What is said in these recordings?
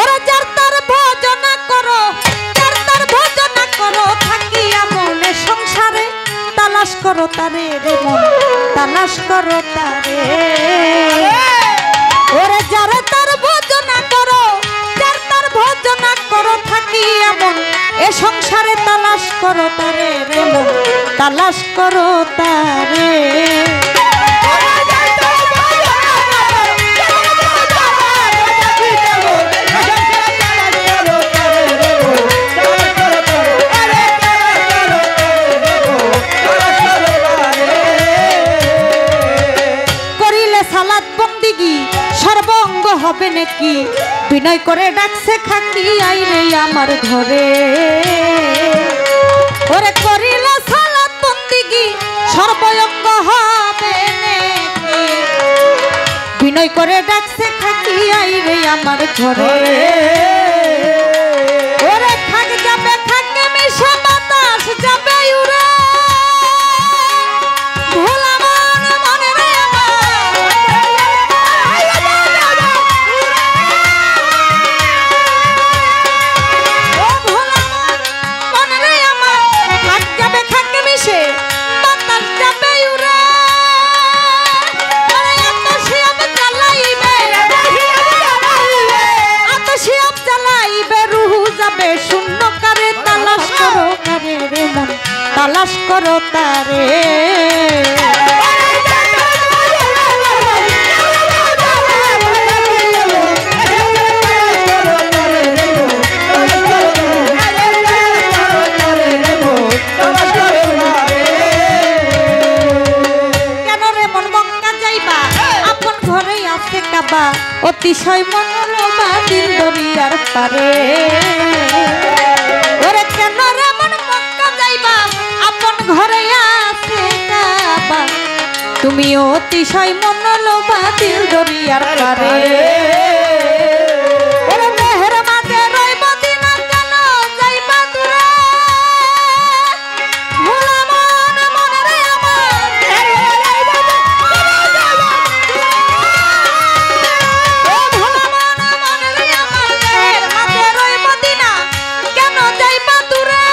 ওরা যার তার ভজনা করো, যার তার ভজনা করো, থাকিয়া মনে সংসারে তালাশ করো তারে রে মন, তালাশ করো তারে। ওরে যার তার ভজনা করো, যার তার ভজনা করো, থাকিয়া মন এ সংসারে তালাশ করো তারে রে মন, তালাশ করো তারে। সর্বঙ্গ হবে নাকি বিনয় করে ডাকছে খাকি আইরে আমার ঘরে। ওরে করিল সালাত বন্দিগি সর্বঙ্গ হবে নাকি বিনয় করে ডাকছে খাকি আইরে আমার ঘরে। ওরে খাক যাবে খাকে মিশে বাতাস যাবে উড়ে, তালাশ করো তারে। কেন রে মন মক্কা যাইবা আপন ঘরে আছে কাবা, অতিশয় মনোলোভা দিল দরিয়ার পারে। ওরে কেন রে মন মক্কা যাইবা আপন ঘরে আছে কাবা, তুমি অতিশয় মনোলোভা দিল দরিয়ার পারে। ওরে মেহের মাঝে রই মদিনা কেন যাইবা দূরে, ভোলা মন মনে রে আমার ভোলা মন মনে রে আমার মেহের মাঝে রই মদিনা কেন যাইবা দূরে।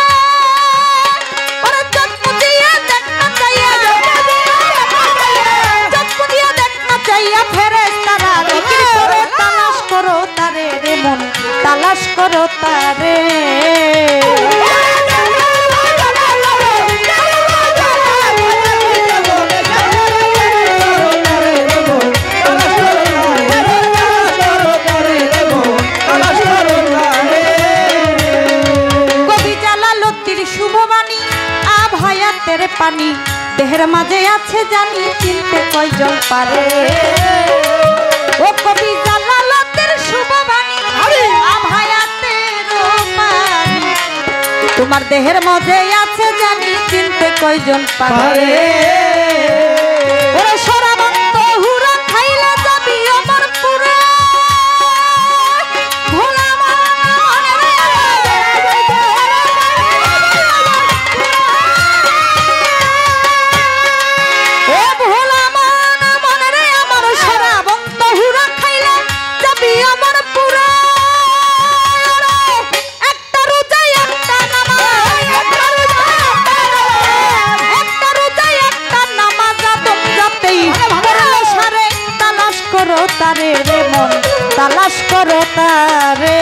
ওরে চটপুটিয়া দেখ না চাইয়া, চটপুটিয়া দেখ না চাইয়া ফেরেশতারা জিকির করে তালাশ করো তারে রে মন, তালাশ করো তারে। কবি জালালউদ্দিন শুভবাণী আভায়াতের পানি দেহের মাঝে আছে জানি চিনতে কয়জন পারে। ও কবি জালালউদ্দিন শুভবাণী আভায়াতের পানি তোমার দেহের মাঝে আছে জানি চিনতে কয়জন পারে। ওরে সরাবন্ত হুরা খাইলে যাবি অমরপুরে, ভোলা মনে রে ও ভোলা মনে রে আমার, সরাবন্ত হুরা খাইলে যাবি অমরপুরে। একটা রোজায় একটা নামাজ, একটা রোজায় একটা নামাজ আদম যাতেই সারে তালাশ করো তারে রে মন, তালাশ করো তারে।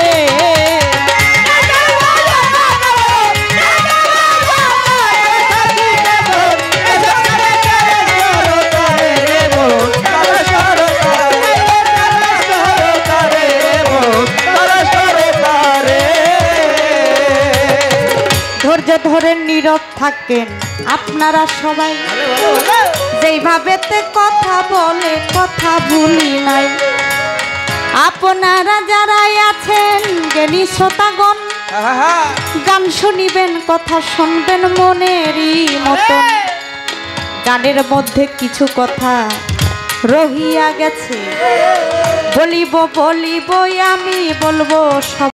ধৈর্য ধরে নীরব থাকেন আপনারা সবাই, যেইভাবেতে কথা বলে কথা ভুলি নাই। আপনারা যারাই আছেন জ্ঞানী শ্রোতাগণ, গান শুনিবেন কথা শুনবেন মনেরই মতন। গানের মধ্যে কিছু কথা রহিয়া গেছে, বলিব আমি বলবো সব।